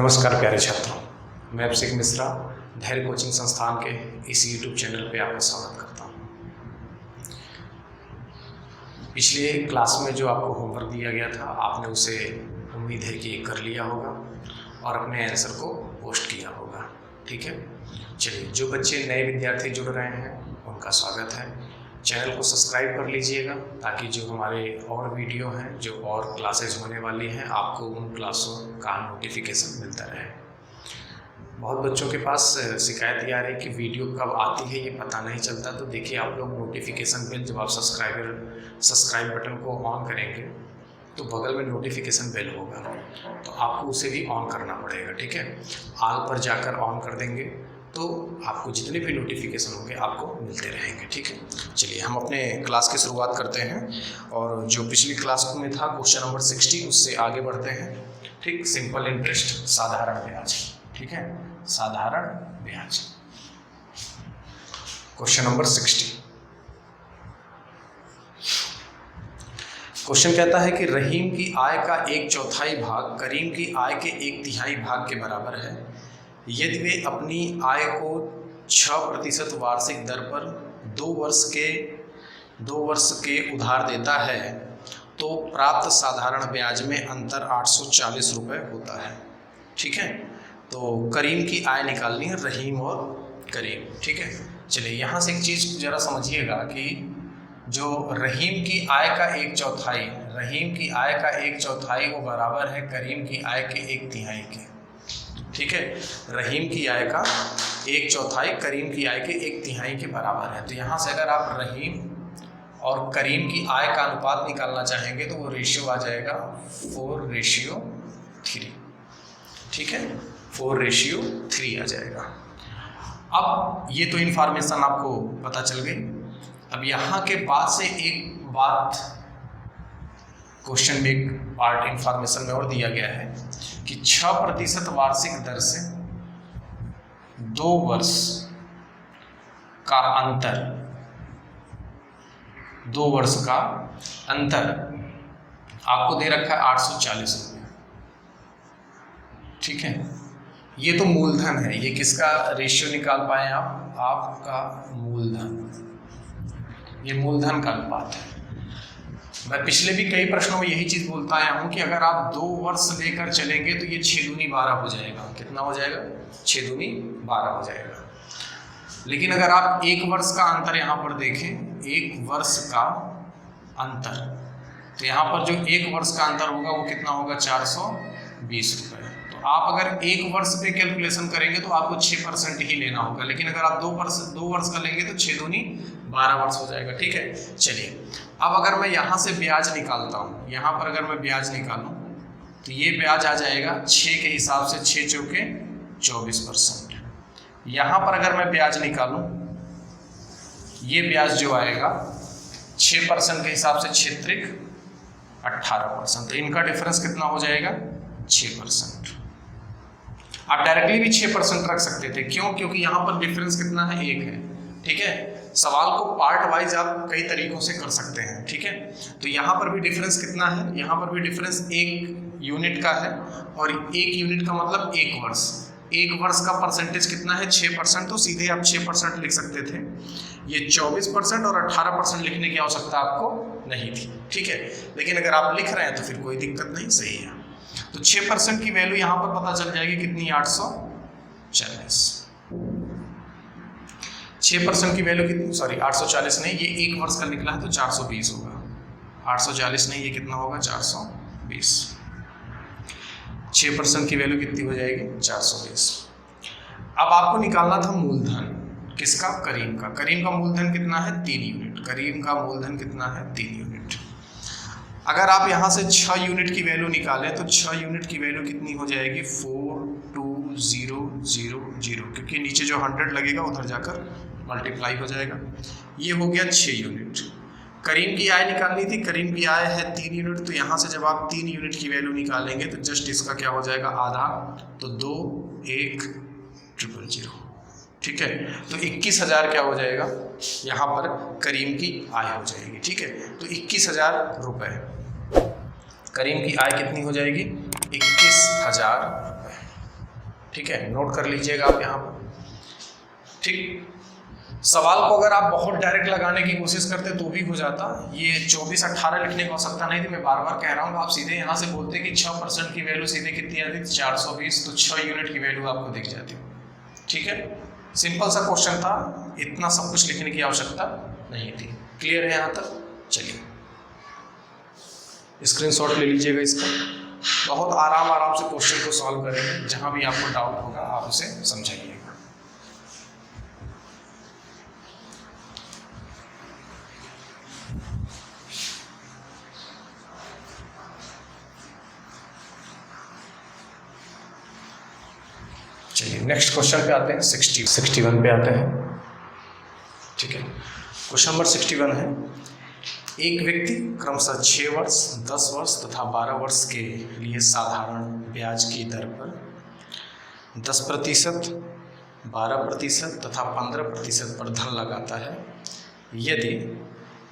नमस्कार प्यारे छात्रों, मैं अभिषेक मिश्रा धैर्य कोचिंग संस्थान के इस YouTube चैनल पे आपका स्वागत करता हूँ। पिछले क्लास में जो आपको होमवर्क दिया गया था, आपने उसे उम्मीद है कि कर लिया होगा और अपने आंसर को पोस्ट किया होगा। ठीक है, चलिए, जो बच्चे नए विद्यार्थी जुड़ रहे हैं उनका स्वागत है। चैनल को सब्सक्राइब कर लीजिएगा ताकि जो हमारे और वीडियो हैं, जो और क्लासेज होने वाली हैं, आपको उन क्लासों का नोटिफिकेशन मिलता रहे। बहुत बच्चों के पास शिकायत ये आ रही है कि वीडियो कब आती है ये पता नहीं चलता। तो देखिए, आप लोग नोटिफिकेशन बेल, जब आप सब्सक्राइब बटन को ऑन करेंगे तो बगल में नोटिफिकेशन बेल होगा, तो आपको उसे भी ऑन करना पड़ेगा। ठीक है, ऑल पर जाकर ऑन कर देंगे तो आपको जितने भी नोटिफिकेशन होंगे आपको मिलते रहेंगे। ठीक है, चलिए हम अपने क्लास की शुरुआत करते हैं और जो पिछली क्लास में था क्वेश्चन नंबर 60, उससे आगे बढ़ते हैं। ठीक, सिंपल इंटरेस्ट, साधारण ब्याज। ठीक है, साधारण ब्याज, क्वेश्चन नंबर 60। क्वेश्चन कहता है कि रहीम की आय का 1/4 भाग करीम की आय के 1/3 भाग के बराबर है। यदि वे अपनी आय को 6% वार्षिक दर पर 2 वर्ष के उधार देता है तो प्राप्त साधारण ब्याज में अंतर 840 रुपये होता है। ठीक है, तो करीम की आय निकालनी है, रहीम और करीम। ठीक है, चलिए यहाँ से एक चीज़ ज़रा समझिएगा कि जो रहीम की आय का 1/4, रहीम की आय का 1/4 वो बराबर है करीम की आय के 1/3 के। ठीक है, रहीम की आय का 1/4 करीम की आय के 1/3 के बराबर है। तो यहाँ से अगर आप रहीम और करीम की आय का अनुपात निकालना चाहेंगे तो वो रेशियो आ जाएगा 4:3। ठीक है, 4:3 आ जाएगा। अब ये तो इन्फॉर्मेशन आपको पता चल गई। अब यहाँ के बाद से एक बात क्वेश्चन में, एक पार्ट इन्फॉर्मेशन में और दिया गया है कि 6% वार्षिक दर से 2 वर्ष का अंतर, 2 वर्ष का अंतर आपको दे रखा है 840 रुपये। ठीक है, ये तो मूलधन है। ये किसका रेशियो निकाल पाए आप? आपका मूलधन, ये मूलधन का अनुपात है। मैं पिछले भी कई प्रश्नों में यही चीज़ बोलता आया हूँ कि अगर आप 2 वर्ष लेकर चलेंगे तो ये 6 दूनी 12 हो जाएगा। कितना हो जाएगा? 6 दूनी 12 हो जाएगा। लेकिन अगर आप 1 वर्ष का अंतर यहाँ पर देखें, 1 वर्ष का अंतर, तो यहाँ पर जो 1 वर्ष का अंतर होगा वो कितना होगा? 420 रुपये। तो आप अगर 1 वर्ष पे कैलकुलेशन करेंगे तो आपको 6% ही लेना होगा। लेकिन अगर आप 2 वर्ष का लेंगे तो 6 दूनी 12 वर्ष हो जाएगा। ठीक है, चलिए अब अगर मैं यहाँ से ब्याज निकालता हूँ, यहाँ पर अगर मैं ब्याज निकालूँ तो ये ब्याज आ जाएगा 6 के हिसाब से 6 चौके 24%। यहाँ पर अगर मैं ब्याज निकालूँ, ये ब्याज जो आएगा 6% के हिसाब से 6 त्रिक 18%। तो इनका डिफरेंस कितना हो जाएगा? 6%। आप डायरेक्टली भी 6% रख सकते थे। क्यों? क्योंकि यहाँ पर डिफरेंस कितना है? 1 है। ठीक है, सवाल को पार्ट वाइज आप कई तरीकों से कर सकते हैं। ठीक है, तो यहाँ पर भी डिफरेंस कितना है? यहाँ पर भी डिफरेंस 1 यूनिट का है, और 1 यूनिट का मतलब 1 वर्ष। 1 वर्ष का परसेंटेज कितना है? 6%। तो सीधे आप 6% लिख सकते थे। ये 24% और 18% लिखने की आवश्यकता आपको नहीं थी। ठीक है, लेकिन अगर आप लिख रहे हैं तो फिर कोई दिक्कत नहीं, सही है। तो 6% की वैल्यू यहाँ पर पता चल जाएगी कितनी? 840। 6% की वैल्यू कितनी? सॉरी, 840 नहीं, ये 1 वर्ष का निकला है तो 420 होगा। 840 नहीं, ये कितना होगा? 420। 6% की वैल्यू कितनी हो जाएगी? 420। अब आपको निकालना था मूलधन। किसका? करीम का। करीम का मूलधन कितना है? 3 यूनिट। करीम का मूलधन कितना है? 3 यूनिट। अगर आप यहाँ से 6 यूनिट की वैल्यू निकालें तो 6 यूनिट की वैल्यू कितनी हो जाएगी? 42000, क्योंकि नीचे जो 100 लगेगा उधर जाकर मल्टीप्लाई हो जाएगा। ये हो गया 6 यूनिट। करीम की आय निकालनी थी, करीम की आय है 3 यूनिट। तो यहाँ से जब आप 3 यूनिट की वैल्यू निकालेंगे तो जस्ट इसका क्या हो जाएगा? आधा, तो 2,1,000। ठीक है, तो 21,000 क्या हो जाएगा? यहाँ पर करीम की आय हो जाएगी। ठीक है, तो 21,000 रुपये करीम की आय कितनी हो जाएगी? 21,000 रुपये। ठीक है, नोट कर लीजिएगा आप यहाँ पर। ठीक, सवाल को अगर आप बहुत डायरेक्ट लगाने की कोशिश करते तो भी हो जाता, ये 24-18 लिखने को आवश्यकता नहीं थी। मैं बार बार कह रहा हूँ, आप सीधे यहाँ से बोलते कि 6% की वैल्यू सीधे कितनी आती थी, 420, तो 6 यूनिट की वैल्यू आपको दिख जाती। ठीक है, सिंपल सा क्वेश्चन था, इतना सब कुछ लिखने की आवश्यकता नहीं थी। क्लियर है यहाँ तक? चलिए स्क्रीनशॉट ले लीजिएगा इसका। बहुत आराम से क्वेश्चन को सॉल्व करेंगे, जहाँ भी आपको डाउट होगा आप उसे समझाइएगा। चलिए नेक्स्ट क्वेश्चन पे आते हैं, 61 पे आते हैं। ठीक है, क्वेश्चन नंबर 61 है, एक व्यक्ति क्रमशः 6 वर्ष, 10 वर्ष तथा 12 वर्ष के लिए साधारण ब्याज की दर पर 10%, 12% तथा 15% पर धन लगाता है। यदि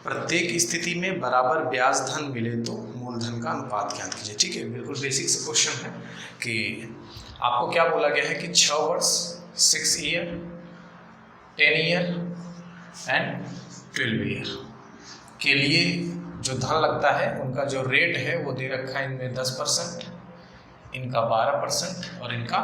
प्रत्येक स्थिति में बराबर ब्याज धन मिले तो मूलधन का अनुपात ज्ञात कीजिए। ठीक है, बिल्कुल बेसिक सा क्वेश्चन है कि आपको क्या बोला गया है कि 6 वर्ष, 6 ईयर, 10 ईयर एंड 12 ईयर के लिए जो धन लगता है उनका जो रेट है वो दे रखा है, इनमें 10%, इनका 12% और इनका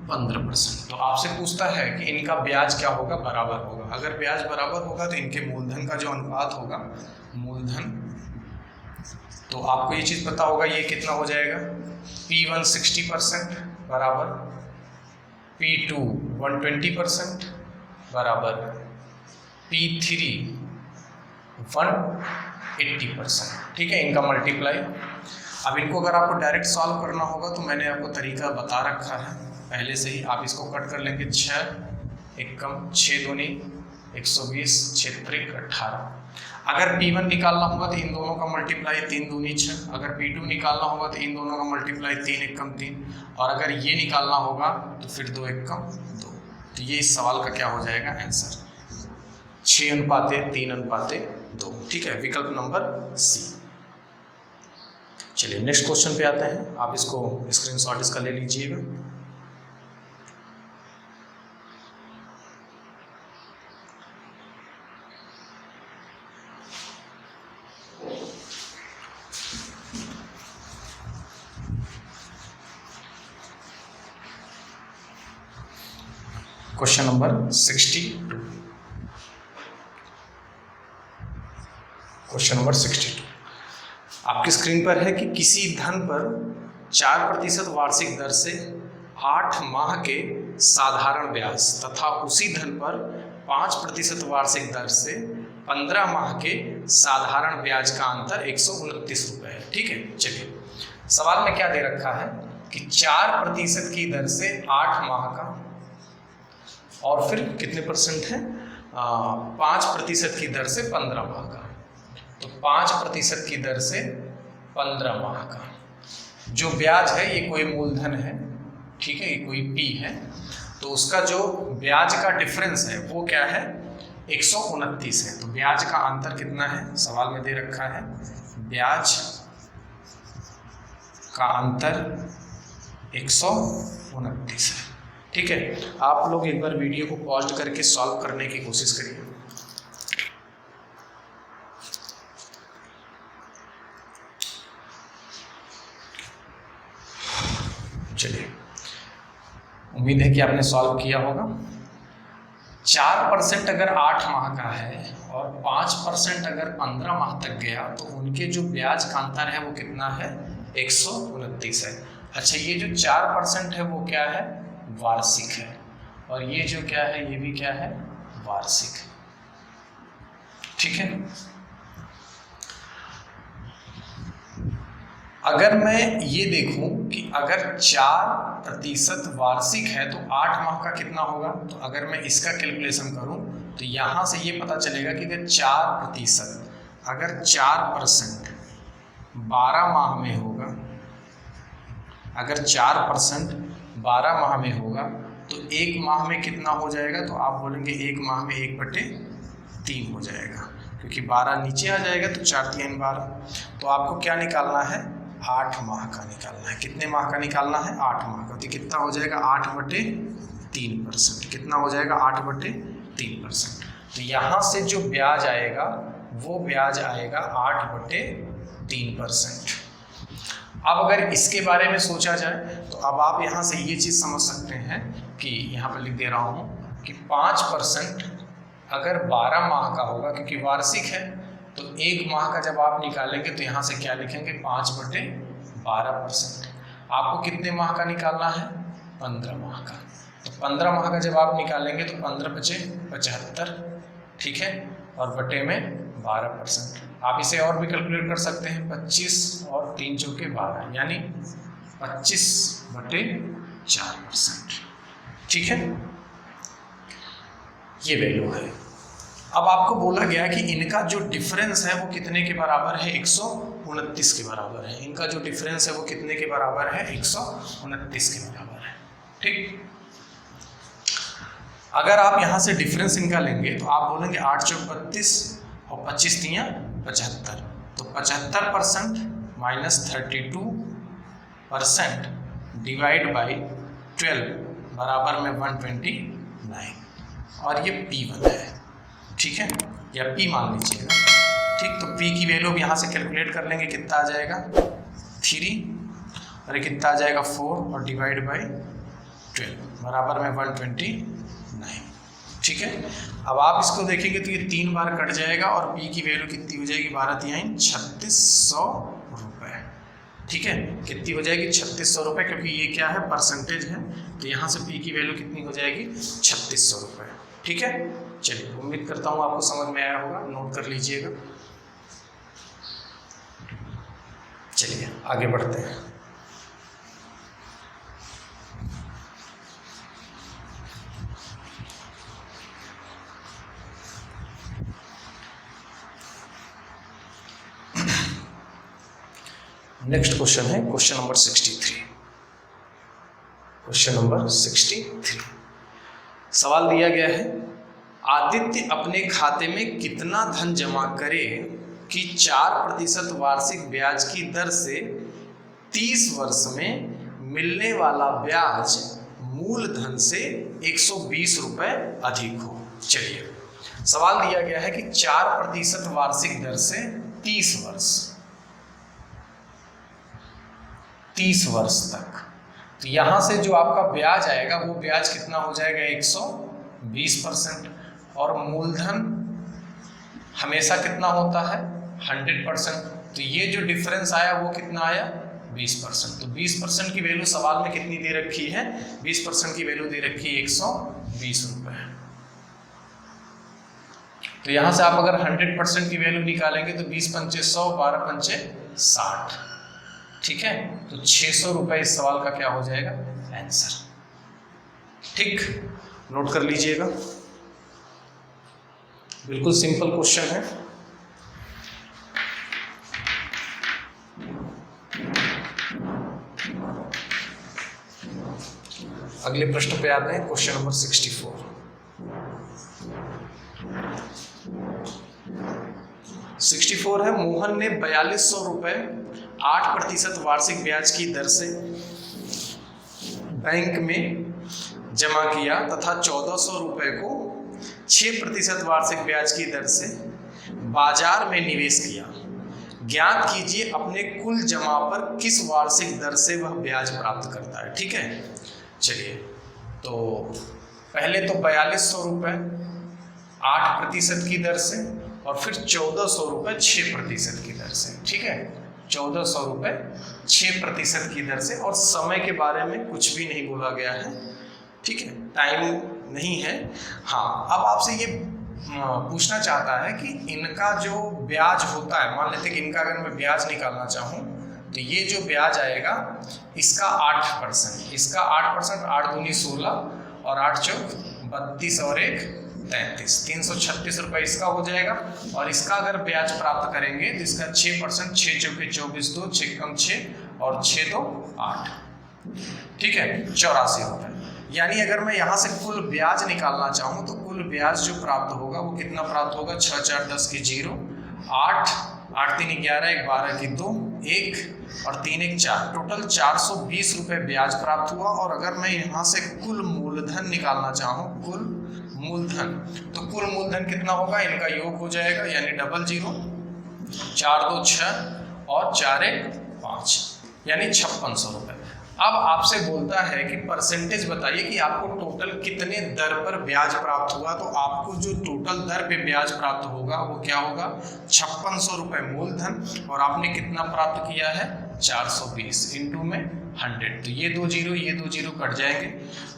15%। तो आपसे पूछता है कि इनका ब्याज क्या होगा, बराबर होगा। अगर ब्याज बराबर होगा तो इनके मूलधन का जो अनुपात होगा, मूलधन, तो आपको ये चीज़ पता होगा, ये कितना हो जाएगा, P1 60% बराबर P2 120% बराबर P3 180%। ठीक है, इनका मल्टीप्लाई। अब इनको अगर आपको डायरेक्ट सॉल्व करना होगा तो मैंने आपको तरीका बता रखा है पहले से ही। आप इसको कट कर लेंगे, 6 एकम 6 दूनी 120, 6 त्रिक 18। अगर P1 निकालना होगा तो इन दोनों का मल्टीप्लाई 3 दूनी 6। अगर P2 निकालना होगा तो इन दोनों का मल्टीप्लाई 3 एकम 3। और अगर ये निकालना होगा तो फिर 2 एकम 2। तो ये इस सवाल का क्या हो जाएगा आंसर, 6:3:2। ठीक है, विकल्प नंबर सी। चलिए नेक्स्ट क्वेश्चन पे आते हैं, आप इसको स्क्रीनशॉट इसका ले लीजिएगा। Question number 62। क्वेश्चन नंबर 62 आपकी स्क्रीन पर है कि किसी धन पर 4% वार्षिक दर से 8 माह के साधारण ब्याज तथा उसी धन पर 5% वार्षिक दर से 15 माह के साधारण ब्याज का अंतर 129 रुपये है। ठीक है, चलिए सवाल में क्या दे रखा है कि 4% की दर से 8 माह का, और फिर कितने परसेंट है, 5% की दर से 15 माह का। तो 5% की दर से 15 माह का जो ब्याज है, ये कोई मूलधन है, ठीक है, ये कोई P है, तो उसका जो ब्याज का डिफरेंस है वो क्या है, 129 है। तो ब्याज का अंतर कितना है, सवाल में दे रखा है, ब्याज का अंतर 129 है। ठीक है, आप लोग एक बार वीडियो को पॉज करके सॉल्व करने की कोशिश करिए। चलिए, उम्मीद है कि आपने सॉल्व किया होगा। 4% अगर 8 माह का है और 5% अगर 15 माह तक गया तो उनके जो ब्याज का अंतर है वो कितना है, 129 है। अच्छा, ये जो 4% है वो क्या है, वार्षिक है, और ये जो क्या है, ये भी क्या है, वार्षिक है। ठीक है, अगर मैं ये देखूं कि अगर 4% वार्षिक है तो 8 माह का कितना होगा, तो अगर मैं इसका कैलकुलेशन करूं तो यहां से ये पता चलेगा कि अगर 4% अगर 4% 12 माह में होगा, अगर 4% 12 माह में होगा तो 1 माह में कितना हो जाएगा, तो आप बोलेंगे 1 माह में 1/3 हो जाएगा, क्योंकि 12 नीचे आ जाएगा तो 4 3 12। तो आपको क्या निकालना है, 8 माह का निकालना है। कितने माह का निकालना है? 8 माह का। तो कितना हो जाएगा? 8/3%। कितना हो जाएगा? 8/3%। तो यहाँ से जो ब्याज आएगा वो ब्याज आएगा 8/3%। अब अगर इसके बारे में सोचा जाए तो अब आप यहाँ से ये चीज़ समझ सकते हैं कि यहाँ पर लिख दे रहा हूँ कि 5% अगर 12 माह का होगा, क्योंकि वार्षिक है, तो 1 माह का जब आप निकालेंगे तो यहाँ से क्या लिखेंगे? 5/12%। आपको कितने माह का निकालना है? 15 माह का। तो 15 माह का जब आप निकालेंगे तो 15×5 = 75, ठीक है, और बटे में 12%। आप इसे और भी कैलकुलेट कर सकते हैं, 25 और 3 चौके 12, यानी 25/4%, ठीक है। ये वैल्यू है। अब आपको बोला गया कि इनका जो डिफरेंस है वो कितने के बराबर है? 129 के बराबर है। इनका जो डिफरेंस है वो कितने के बराबर है? 129 के बराबर है, ठीक। अगर आप यहाँ से डिफरेंस इनका लेंगे तो आप बोलेंगे 8 चौक 32 और 25 तियाँ 75, तो 75% माइनस 32% डिवाइड बाई 12 बराबर में 129, और ये P1 है, ठीक है, या P मान लीजिएगा, ठीक। तो P की वैल्यू अब यहाँ से कैलकुलेट कर लेंगे, कितना आ जाएगा? 3, और कितना आ जाएगा? 4, और डिवाइड बाई 12 बराबर में 129, ठीक है। अब आप इसको देखेंगे तो ये 3 बार कट जाएगा और P की वैल्यू कितनी हो जाएगी? 12 तिहाई 3600 रुपये, ठीक है। कितनी हो जाएगी? 3600 रुपये, क्योंकि ये क्या है? परसेंटेज है, तो यहाँ से P की वैल्यू कितनी हो जाएगी? 3600 रुपये, ठीक है। चलिए, उम्मीद करता हूँ आपको समझ में आया होगा, नोट कर लीजिएगा। चलिए आगे बढ़ते हैं। नेक्स्ट क्वेश्चन है क्वेश्चन नंबर 63। क्वेश्चन नंबर 63 सवाल दिया गया है, आदित्य अपने खाते में कितना धन जमा करे कि 4% वार्षिक ब्याज की दर से 30 वर्ष में मिलने वाला ब्याज मूलधन से 120 रुपये अधिक हो। चलिए, सवाल दिया गया है कि 4% वार्षिक दर से 30 वर्ष तक, तो यहाँ से जो आपका ब्याज आएगा वो ब्याज कितना हो जाएगा? 120%, और मूलधन हमेशा कितना होता है? 100%। तो ये जो डिफरेंस आया वो कितना आया? 20%। तो 20% की वैल्यू सवाल में कितनी दे रखी है? 20% की वैल्यू दे रखी है 120 रुपये। तो यहाँ से आप अगर 100% की वैल्यू निकालेंगे तो 20×5 100, 12×5 60, ठीक है। तो 600 रुपये इस सवाल का क्या हो जाएगा? आंसर, ठीक। नोट कर लीजिएगा, बिल्कुल सिंपल क्वेश्चन है। अगले प्रश्न पे आते हैं, क्वेश्चन नंबर 64। 64 है, मोहन ने 4200 रुपये 8% वार्षिक ब्याज की दर से बैंक में जमा किया तथा 1400 रुपये को 6% वार्षिक ब्याज की दर से बाजार में निवेश किया। ज्ञात कीजिए अपने कुल जमा पर किस वार्षिक दर से वह ब्याज प्राप्त करता है, ठीक है। चलिए, तो पहले तो 4200 रुपये 8% की दर से, और फिर 1400 रुपये 6% की दर से, ठीक है। 1400 रुपये 6% की दर से, और समय के बारे में कुछ भी नहीं बोला गया है, ठीक है, टाइम नहीं है। हाँ, अब आपसे ये पूछना चाहता है कि इनका जो ब्याज होता है, मान लेते हैं कि इनका अगर मैं ब्याज निकालना चाहूँ तो ये जो ब्याज आएगा इसका 8%, इसका 8%, 8 दूनी 16 और 8 चौक 32 और 1 33, 336 रुपये इसका हो जाएगा। और इसका अगर ब्याज प्राप्त करेंगे तो इसका 6%, 6 चौके 24, 2 6 कम 6 और 6 2 8, ठीक है, 84 रुपये। यानी अगर मैं यहाँ से कुल ब्याज निकालना चाहूँ तो कुल ब्याज जो प्राप्त होगा वो कितना प्राप्त होगा? 6 4 10 की 0, 8 8 3 11, 1 12 की 2, 1 और 3 1 4, टोटल 420 रुपये ब्याज प्राप्त हुआ। और अगर मैं यहाँ से कुल मूलधन निकालना चाहूँ, कुल मूलधन, तो कुल मूलधन कितना होगा, इनका योग हो जाएगा, यानी 00, 4 2 6 और 4 1 5, यानी 5600 रुपये। अब आपसे बोलता है कि परसेंटेज बताइए कि आपको टोटल कितने दर पर ब्याज प्राप्त हुआ। तो आपको जो टोटल दर पे ब्याज प्राप्त होगा वो क्या होगा, 5600 रुपये मूलधन, और आपने कितना प्राप्त किया है, 420 इंटू में 100। तो ये 2 जीरो कट जाएंगे,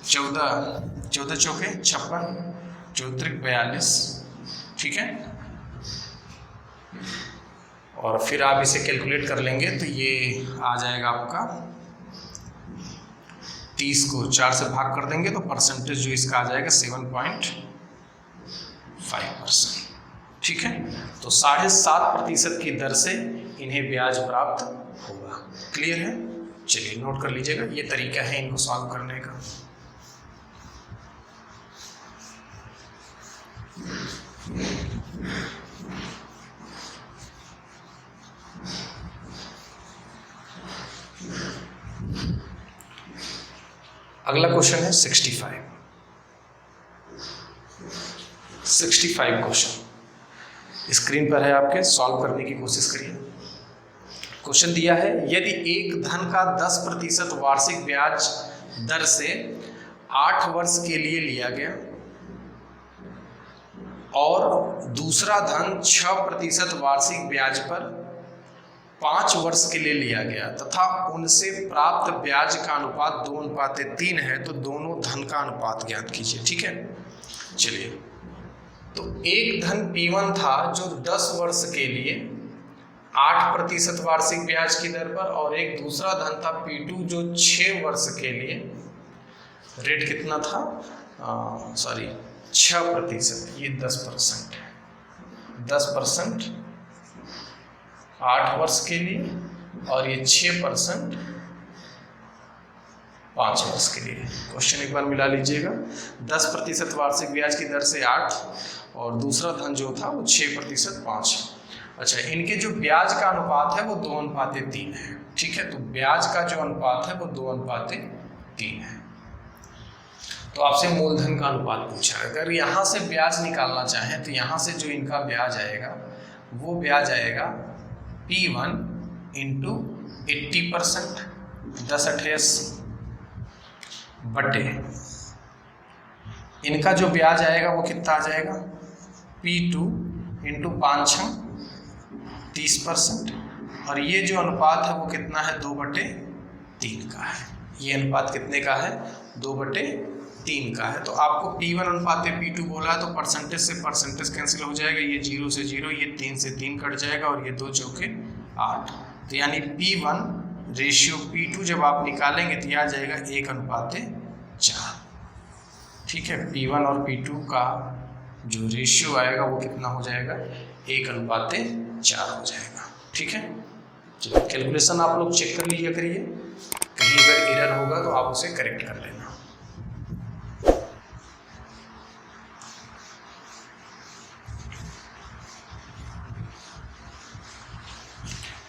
14 चौके 56, 4 42, ठीक है। और फिर आप इसे कैलकुलेट कर लेंगे तो ये आ जाएगा आपका 30 को 4 से भाग कर देंगे तो परसेंटेज जो इसका आ जाएगा 7.5%, ठीक है। तो 7.5% की दर से इन्हें ब्याज प्राप्त होगा। क्लियर है? चलिए नोट कर लीजिएगा, ये तरीका है इनको सॉल्व करने का। अगला क्वेश्चन है 65 क्वेश्चन स्क्रीन पर है आपके, सॉल्व करने की कोशिश करिए। क्वेश्चन दिया है, यदि एक धन का 10% वार्षिक ब्याज दर से 8 वर्ष के लिए लिया गया और दूसरा धन 6% वार्षिक ब्याज पर 5 वर्ष के लिए लिया गया तथा उनसे प्राप्त ब्याज का अनुपात 2:3 है, तो दोनों धन का अनुपात ज्ञात कीजिए, ठीक है। चलिए, तो एक धन P1 था जो 10 वर्ष के लिए 8% वार्षिक ब्याज की दर पर, और एक दूसरा धन था P2 जो 6 वर्ष के लिए रेट कितना था, 6%, ये 10% है, 10% 8 वर्ष के लिए, और ये 6% 5 वर्ष के लिए। क्वेश्चन एक बार मिला लीजिएगा, 10% वार्षिक ब्याज की दर से 8 और दूसरा धन जो था वो 6% 5। अच्छा, इनके जो ब्याज का अनुपात है वो 2:3 है, ठीक है। तो ब्याज का जो अनुपात है वो 2:3 है। तो आपसे मूलधन का अनुपात पूछा है। अगर यहाँ से ब्याज निकालना चाहें तो यहाँ से जो इनका ब्याज आएगा वो ब्याज आएगा P1 इंटू 80%, 10/88 बटे इनका जो ब्याज आएगा वो कितना आ जाएगा, P2 इंटू 5 30%, और ये जो अनुपात है वो कितना है, 2/3 का है। ये अनुपात कितने का है, 2/3 का है। तो आपको P1 अनुपात P2 बोला है, तो परसेंटेज से परसेंटेज कैंसिल हो जाएगा, ये 0 से 0, ये 3 से 3 कट जाएगा, और ये 2 चौके 8। तो यानी P1 रेशियो P2 जब आप निकालेंगे तो यह आ जाएगा 1:4, ठीक है। P1 और P2 का जो रेशियो आएगा वो कितना हो जाएगा, 1:4 हो जाएगा, ठीक है। चलिए, कैलकुलेशन आप लोग चेक कर लीजिए करिए, कहीं अगर एरर होगा तो आप उसे करेक्ट कर लेना।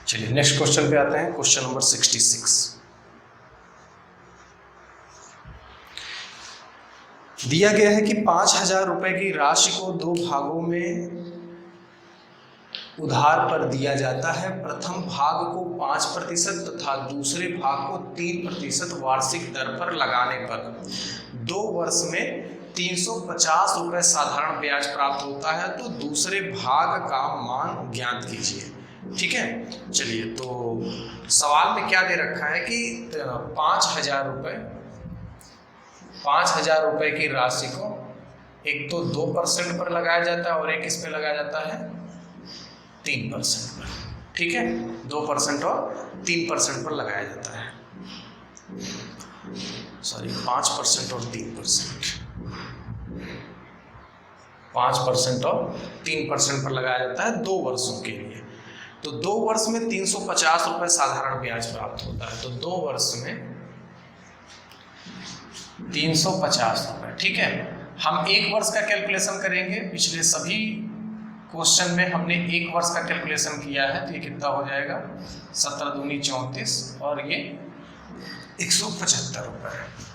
चलिए नेक्स्ट क्वेश्चन पे आते हैं, क्वेश्चन नंबर 66। दिया गया है कि 5000 रुपए की राशि को 2 भागों में उधार पर दिया जाता है। प्रथम भाग को 5% तथा दूसरे भाग को 3% वार्षिक दर पर लगाने पर 2 वर्ष में 350 रुपये साधारण ब्याज प्राप्त होता है। तो दूसरे भाग का मान ज्ञात कीजिए, ठीक है। चलिए, तो सवाल में क्या दे रखा है कि 5,000 रुपये की राशि को एक तो 2% पर लगाया जाता है और एक किस पे लगाया जाता है, 3% पर, ठीक है। 2% और 3% पर लगाया जाता है, 5% और 3%, 5% और 3% पर लगाया जाता है 2 वर्षों के लिए। तो 2 वर्ष में 350 रुपये साधारण ब्याज प्राप्त होता है। तो 2 वर्ष में 350 रुपये, ठीक है। हम 1 वर्ष का कैलकुलेशन करेंगे, पिछले सभी क्वेश्चन में हमने 1 वर्ष का कैलकुलेशन किया है, तो ये कितना हो जाएगा 17 दूनी 34 और ये 175 रुपये।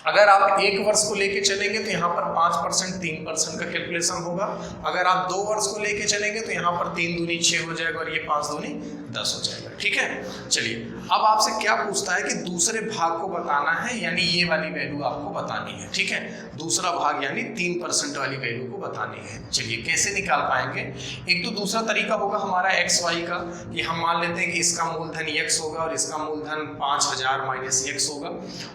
अगर आप 1 वर्ष को लेके चलेंगे तो यहाँ पर 5% 3% का कैलकुलेशन होगा। अगर आप 2 वर्ष को लेके चलेंगे तो यहाँ पर 3 दूनी 6 हो जाएगा और ये 5 दूनी 10 हो जाएगा। ठीक है, चलिए अब आपसे क्या पूछता है कि दूसरे भाग को बताना है, यानी ये वाली वैल्यू आपको बतानी है। ठीक है, दूसरा भाग यानी 3% वाली वैल्यू को बतानी है। चलिए कैसे निकाल पाएंगे? एक तो दूसरा तरीका होगा हमारा एक्स वाई का, कि हम मान लेते हैं कि इसका मूलधन x होगा और इसका मूलधन 5000 माइनस x होगा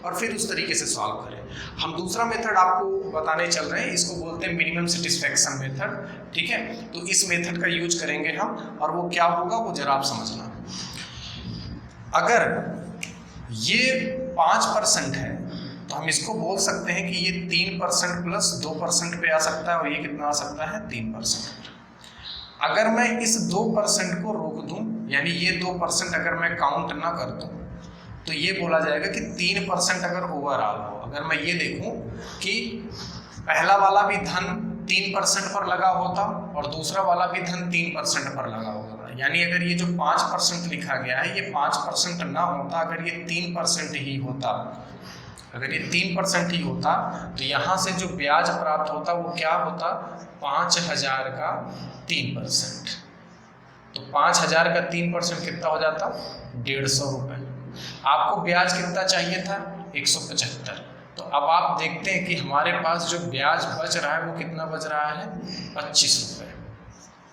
और फिर उस तरीके से सॉल्व करें। हम दूसरा मेथड आपको बताने चल रहे हैं, इसको बोलते हैं मिनिमम सेटिस्फैक्शन मेथड। ठीक है, तो इस मेथड का यूज करेंगे हम, और वो क्या होगा वो जरा आप समझना। अगर ये 5% है तो हम इसको बोल सकते हैं कि ये 3% प्लस 2% पे आ सकता है और ये कितना आ सकता है 3%। अगर मैं इस 2% को रोक दूं, यानी ये 2% अगर मैं काउंट ना कर दूं, तो ये बोला जाएगा कि 3% अगर ओवरऑल हो। अगर मैं ये देखूं कि पहला वाला भी धन 3% पर लगा होता और दूसरा वाला भी धन 3% पर लगा होता, यानी अगर ये जो 5% लिखा गया है ये 5% ना होता, अगर ये 3% ही होता, अगर ये 3% ही होता तो यहाँ से जो ब्याज प्राप्त होता वो क्या होता 5000 का 3%। तो 5000 का 3% कितना हो जाता 150 रुपये। आपको ब्याज कितना चाहिए था 175। तो अब आप देखते हैं कि हमारे पास जो ब्याज बच रहा है वो कितना बच रहा है 25 रुपये।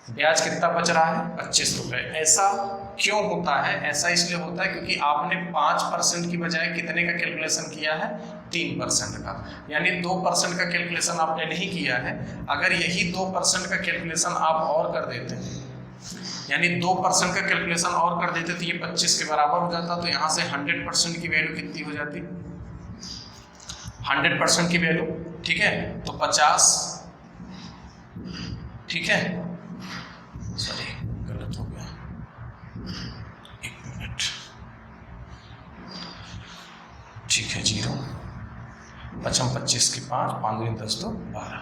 ब्याज कितना बच रहा है 25 रुपये। ऐसा क्यों होता है? ऐसा इसलिए होता है क्योंकि आपने 5% की बजाय कितने का कैलकुलेशन किया है 3% का, यानी 2% का कैलकुलेशन आपने नहीं किया है। अगर यही 2% का कैलकुलेशन आप और कर देते हैं, यानी 2% का कैलकुलेशन और कर देते तो ये 25 के बराबर हो जाता। तो यहाँ से 100% की वैल्यू कितनी हो जाती 100% की वैल्यू। ठीक है, तो 50, ठीक है, सॉरी गलत हो गया, 1 मिनट, ठीक है 0, 55 25 की 5, 5 दूनी 10 तो 12,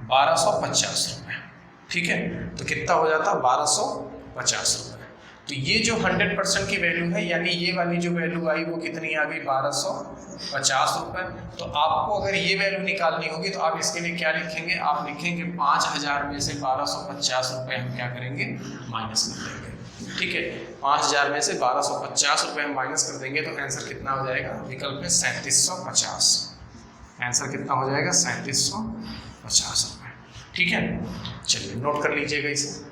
1250 रुपये। ठीक है, तो कितना हो जाता 1250 रुपये। तो ये जो 100% की वैल्यू है, यानी ये वाली जो वैल्यू आई वो कितनी आ गई 1250 रुपये। तो आपको अगर ये वैल्यू निकालनी होगी तो आप इसके लिए क्या लिखेंगे? आप लिखेंगे 5000 में से 1250 रुपये हम क्या करेंगे माइनस कर देंगे। ठीक है, 5000 में से 1250 रुपये हम माइनस कर देंगे तो आंसर कितना हो जाएगा? विकल्प में 3750। आंसर कितना हो जाएगा 3750 रुपये। ठीक है, चलिए नोट कर लीजिएगा इसे।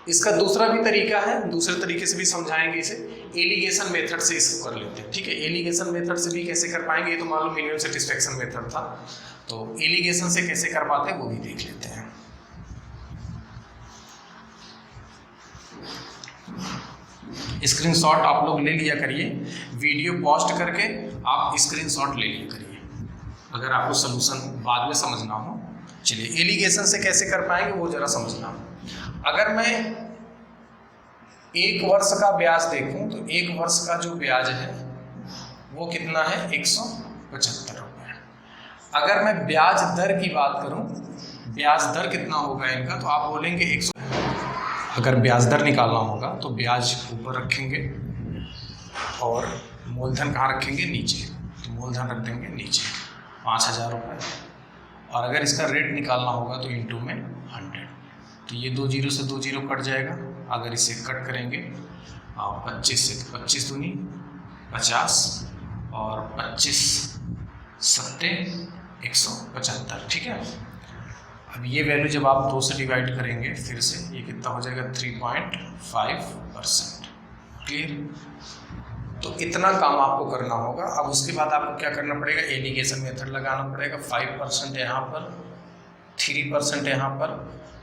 इसका दूसरा भी तरीका है, दूसरे तरीके से भी समझाएंगे इसे। एलिगेशन मेथड से इसको कर लेते हैं। ठीक है, एलिगेशन मेथड से भी कैसे कर पाएंगे, ये तो मालूम मिनिमम सेटिस्फैक्शन मेथड था, तो एलिगेशन से कैसे कर पाते हैं वो भी देख लेते हैं। स्क्रीनशॉट आप लोग ले लिया करिए, वीडियो पॉज करके आप स्क्रीनशॉट ले लिया करिए अगर आपको सोल्यूशन बाद में समझना हो। चलिए एलिगेशन से कैसे कर पाएंगे वो जरा समझना। अगर मैं 1 वर्ष का ब्याज देखूं तो 1 वर्ष का जो ब्याज है वो कितना है 175 रुपये। अगर मैं ब्याज दर की बात करूं, ब्याज दर कितना होगा इनका, तो आप बोलेंगे 100। अगर ब्याज दर निकालना होगा तो ब्याज ऊपर रखेंगे और मूलधन कहाँ रखेंगे नीचे, तो मूलधन रख देंगे नीचे 5000 रुपये। और अगर इसका रेट निकालना होगा तो इंटू में 100, तो ये 2 जीरो से 2 जीरो कट जाएगा। अगर इसे कट करेंगे 25 से 25 दूनी 50 और 25 सत्ते 175। ठीक है, अब ये वैल्यू जब आप 2 से डिवाइड करेंगे फिर से ये कितना हो जाएगा 3.5%। क्लियर? तो इतना काम आपको करना होगा। अब उसके बाद आपको क्या करना पड़ेगा, एलिगेशन मेथड लगाना पड़ेगा। 5% यहाँ पर, 3% यहाँ पर,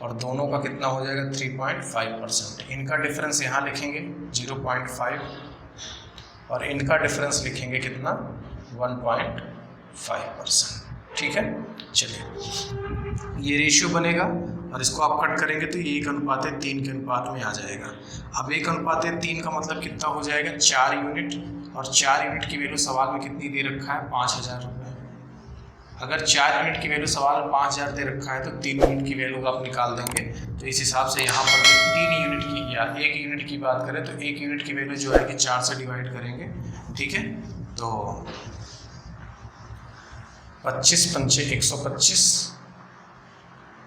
और दोनों का कितना हो जाएगा 3.5%। इनका डिफरेंस यहाँ लिखेंगे 0.5 और इनका डिफरेंस लिखेंगे कितना 1.5%। ठीक है, चलिए ये रेशियो बनेगा और इसको आप कट करेंगे तो ये 1:3 के अनुपात में आ जाएगा। अब 1:3 का मतलब कितना हो जाएगा 4 यूनिट, और 4 यूनिट की वैल्यू सवाल में कितनी दे रखा है 5000 रुपये। अगर 4 यूनिट की वैल्यू सवाल में 5000 दे रखा है तो 3 यूनिट की वैल्यू आप निकाल देंगे। तो इस हिसाब से यहाँ पर 3 यूनिट की या 1 यूनिट की बात करें तो 1 यूनिट की वैल्यू जो है कि 4 से डिवाइड करेंगे, ठीक है। तो 25 पंचे 125,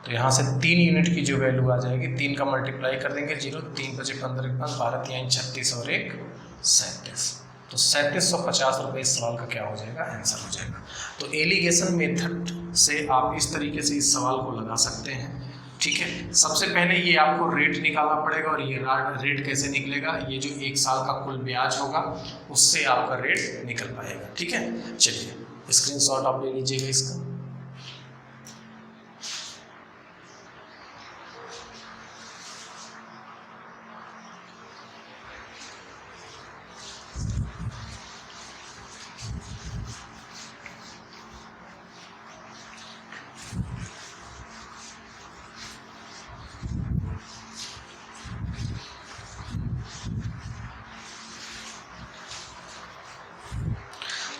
तो यहाँ से 3 यूनिट की जो वैल्यू आ जाएगी, 3 का मल्टीप्लाई कर देंगे 0, 3 पचे 15, 12 3 36 और 1 37, तो 3750 रुपये इस सवाल का क्या हो जाएगा, आंसर हो जाएगा। तो एलिगेशन मेथड से आप इस तरीके से इस सवाल को लगा सकते हैं, ठीक है। सबसे पहले ये आपको रेट निकालना पड़ेगा, और ये रेट कैसे निकलेगा, ये जो 1 साल का कुल ब्याज होगा उससे आपका रेट निकल पाएगा, ठीक है। चलिए स्क्रीनशॉट आप ले लीजिएगा इसका।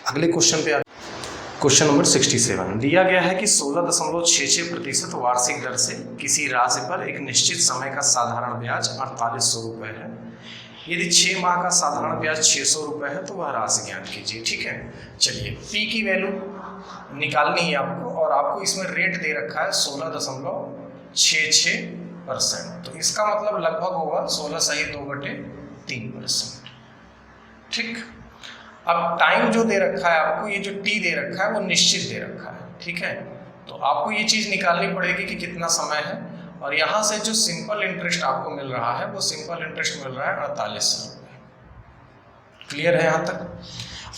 अगले क्वेश्चन पे क्वेश्चन नंबर 67 दिया गया है कि 16.66% वार्षिक दर से किसी राशि पर एक निश्चित समय का साधारण ब्याज 4800 रुपये है। यदि 6 माह का साधारण ब्याज 600 रुपये है तो वह राशि ज्ञात कीजिए, ठीक है। चलिए पी की वैल्यू निकालनी है आपको, और आपको इसमें रेट दे रखा है 16.66%, तो इसका मतलब लगभग होगा 16 सही 2/3%, ठीक। अब टाइम जो दे रखा है आपको, ये जो टी दे रखा है वो निश्चित दे रखा है, ठीक है। तो आपको ये चीज़ निकालनी पड़ेगी कि कितना समय है, और यहाँ से जो सिंपल इंटरेस्ट आपको मिल रहा है वो सिंपल इंटरेस्ट मिल रहा है 4800 रुपये। क्लियर है यहाँ तक।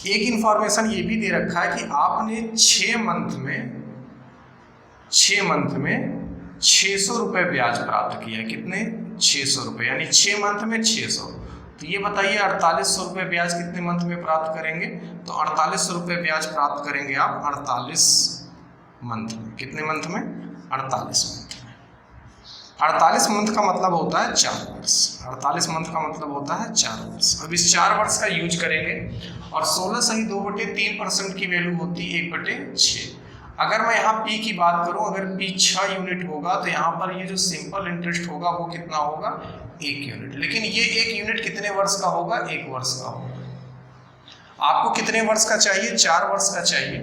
एक इंफॉर्मेशन ये भी दे रखा है कि आपने 6 मंथ में 600 रुपये ब्याज प्राप्त किया। कितने? 600 रुपये, यानी 6 मंथ में 600। तो ये बताइए 4800 रुपये ब्याज कितने मंथ में प्राप्त करेंगे? तो 4800 रुपये ब्याज प्राप्त करेंगे आप 48 मंथ में। कितने मंथ में? 48 मंथ में। 48 मंथ का मतलब होता है 4 वर्ष। 48 मंथ का मतलब होता है 4 वर्ष। अब इस 4 वर्ष का यूज करेंगे, और 16 सही 2/3% की वैल्यू होती है 1/6। अगर मैं यहाँ P की बात करूँ, अगर P 6 यूनिट होगा तो यहाँ पर ये जो सिंपल इंटरेस्ट होगा वो कितना होगा? 1 यूनिट। लेकिन ये 1 यूनिट कितने वर्ष का होगा? 1 वर्ष का होगा। आपको कितने वर्ष का चाहिए? 4 वर्ष का चाहिए।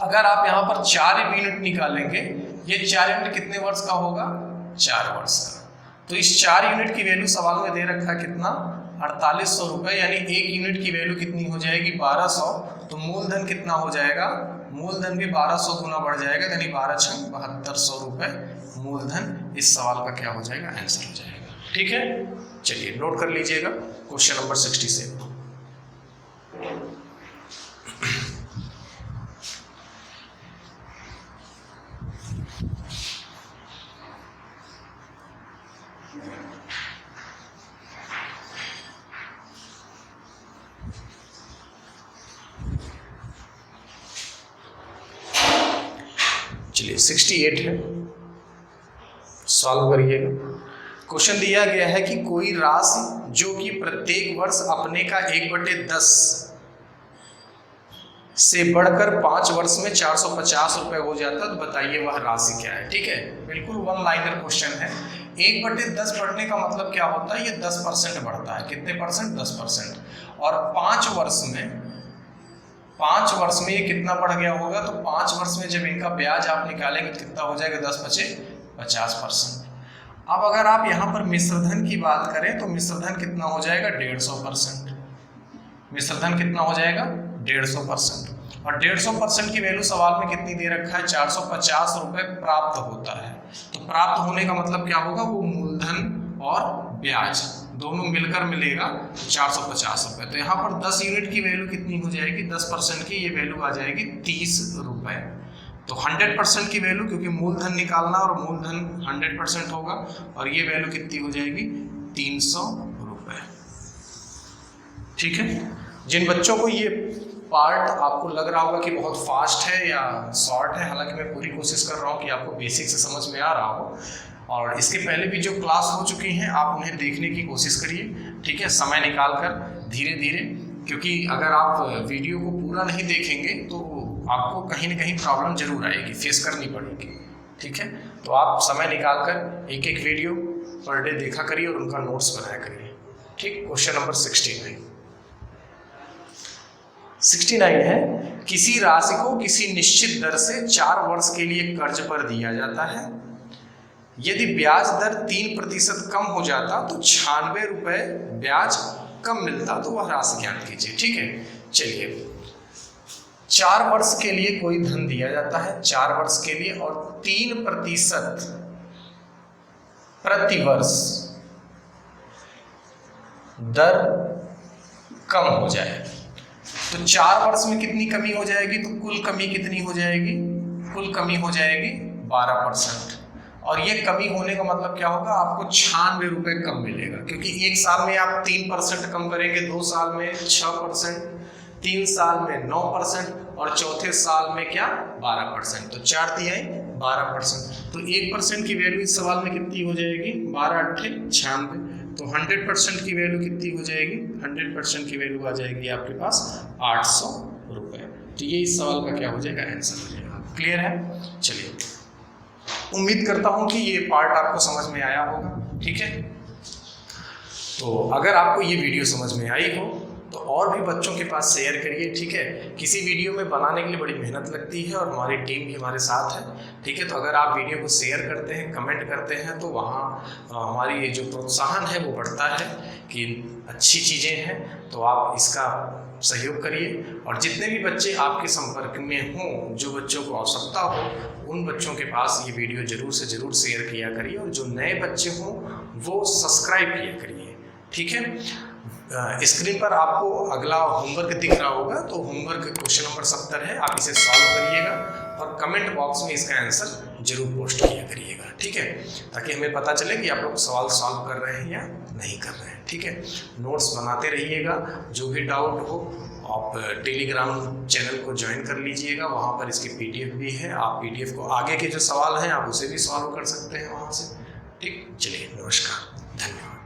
अगर आप यहाँ पर 4 यूनिट निकालेंगे, ये 4 यूनिट कितने वर्ष का होगा? 4 वर्ष का। तो इस 4 यूनिट की वैल्यू सवाल में दे रखा है कितना? 4800 रुपये, यानी 1 यूनिट की वैल्यू कितनी हो जाएगी? 1200। तो मूलधन कितना हो जाएगा? मूलधन भी 1200 गुना बढ़ जाएगा, यानी 12 छंग 7200 रुपये मूलधन इस सवाल का क्या हो जाएगा? आंसर हो जाएगा। ठीक है, चलिए नोट कर लीजिएगा क्वेश्चन नंबर 67। चलिए 68 है, सॉल्व करिएगा। क्वेश्चन दिया गया है कि कोई राशि जो कि प्रत्येक वर्ष अपने का 1/10 से बढ़कर 5 वर्ष में 450 रुपये हो जाता है, तो बताइए वह राशि क्या है। ठीक है, बिल्कुल वन लाइनर क्वेश्चन है। 1/10 बढ़ने का मतलब क्या होता है? ये 10% बढ़ता है। कितने परसेंट? 10%। और 5 वर्ष में ये कितना बढ़ गया होगा? तो 5 वर्ष में जब इनका ब्याज आप निकालेंगे तो कितना हो जाएगा? 10 पचे 50%। अब अगर आप यहाँ पर मिश्रधन की बात करें तो मिश्रधन कितना हो जाएगा? 150%। मिश्रधन कितना हो जाएगा? 150%। और 150% की वैल्यू सवाल में कितनी दे रखा है? 450 रुपये प्राप्त होता है। तो प्राप्त होने का मतलब क्या होगा? वो मूलधन और ब्याज दोनों मिलकर मिलेगा 450 रुपये। तो यहाँ पर 10 यूनिट की वैल्यू कितनी हो जाएगी? 10% की ये वैल्यू आ जाएगी 30 रुपये। तो 100% की वैल्यू, क्योंकि मूलधन निकालना और मूलधन 100% होगा, और ये वैल्यू कितनी हो जाएगी? 300 रुपये। ठीक है, जिन बच्चों को ये पार्ट आपको लग रहा होगा कि बहुत फास्ट है या शॉर्ट है, हालांकि मैं पूरी कोशिश कर रहा हूँ कि आपको बेसिक से समझ में आ रहा हो, और इसके पहले भी जो क्लास हो चुकी हैं आप उन्हें देखने की कोशिश करिए। ठीक है, समय निकाल कर धीरे धीरे, क्योंकि अगर आप वीडियो को पूरा नहीं देखेंगे तो आपको कहीं ना कहीं प्रॉब्लम जरूर आएगी, फेस करनी पड़ेगी। ठीक है, तो आप समय निकाल कर एक एक वीडियो पर डे देखा करिए और उनका नोट्स बनाया करिए। ठीक, क्वेश्चन नंबर 69 है, किसी राशि को किसी निश्चित दर से 4 वर्ष के लिए कर्ज पर दिया जाता है। यदि ब्याज दर 3% कम हो जाता तो 96 रुपये ब्याज कम मिलता, तो वह राशि ज्ञात कीजिए। ठीक है, चलिए 4 वर्ष के लिए कोई धन दिया जाता है, 4 वर्ष के लिए, और 3% प्रति वर्ष दर कम हो जाए तो 4 वर्ष में कितनी कमी हो जाएगी, तो कुल कमी कितनी हो जाएगी, कुल कमी हो जाएगी 12%। और ये कमी होने का मतलब क्या होगा, आपको 96 रुपये कम मिलेगा, क्योंकि एक साल में आप 3% कम करेंगे, 2 साल में 6%, 3 साल में 9% और चौथे साल में क्या 12%, तो 4 दिए 12%। तो 1% की वैल्यू इस सवाल में कितनी हो जाएगी, 12 8 96। तो 100% की वैल्यू कितनी हो जाएगी, 100% की वैल्यू आ जाएगी आपके पास 800 रुपये। तो ये इस सवाल का क्या हो जाएगा, आंसर हो जाएगा। क्लियर है? चलिए, उम्मीद करता हूँ कि ये पार्ट आपको समझ में आया होगा। ठीक है, तो अगर आपको ये वीडियो समझ में आई हो तो और भी बच्चों के पास शेयर करिए। ठीक है, किसी वीडियो में बनाने के लिए बड़ी मेहनत लगती है और हमारी टीम भी हमारे साथ है। ठीक है, तो अगर आप वीडियो को शेयर करते हैं, कमेंट करते हैं, तो वहाँ हमारी ये जो प्रोत्साहन है वो बढ़ता है कि अच्छी चीज़ें हैं, तो आप इसका सहयोग करिए। और जितने भी बच्चे आपके संपर्क में हों, जो बच्चों को आवश्यकता हो, उन बच्चों के पास ये वीडियो जरूर से ज़रूर शेयर किया करिए, और जो नए बच्चे हों वो सब्सक्राइब किया करिए। ठीक है, स्क्रीन पर आपको अगला होमवर्क दिख रहा होगा, तो होमवर्क क्वेश्चन नंबर 70 है, आप इसे सॉल्व करिएगा और कमेंट बॉक्स में इसका आंसर जरूर पोस्ट किया करिएगा। ठीक है, ताकि हमें पता चले कि आप लोग सवाल सॉल्व कर रहे हैं या नहीं कर रहे हैं। ठीक है, नोट्स बनाते रहिएगा, जो भी डाउट हो आप टेलीग्राम चैनल को ज्वाइन कर लीजिएगा, वहाँ पर इसकी PDF भी है, आप PDF को आगे के जो सवाल हैं आप उसे भी सॉल्व कर सकते हैं वहाँ से। ठीक, चलिए, नमस्कार, धन्यवाद।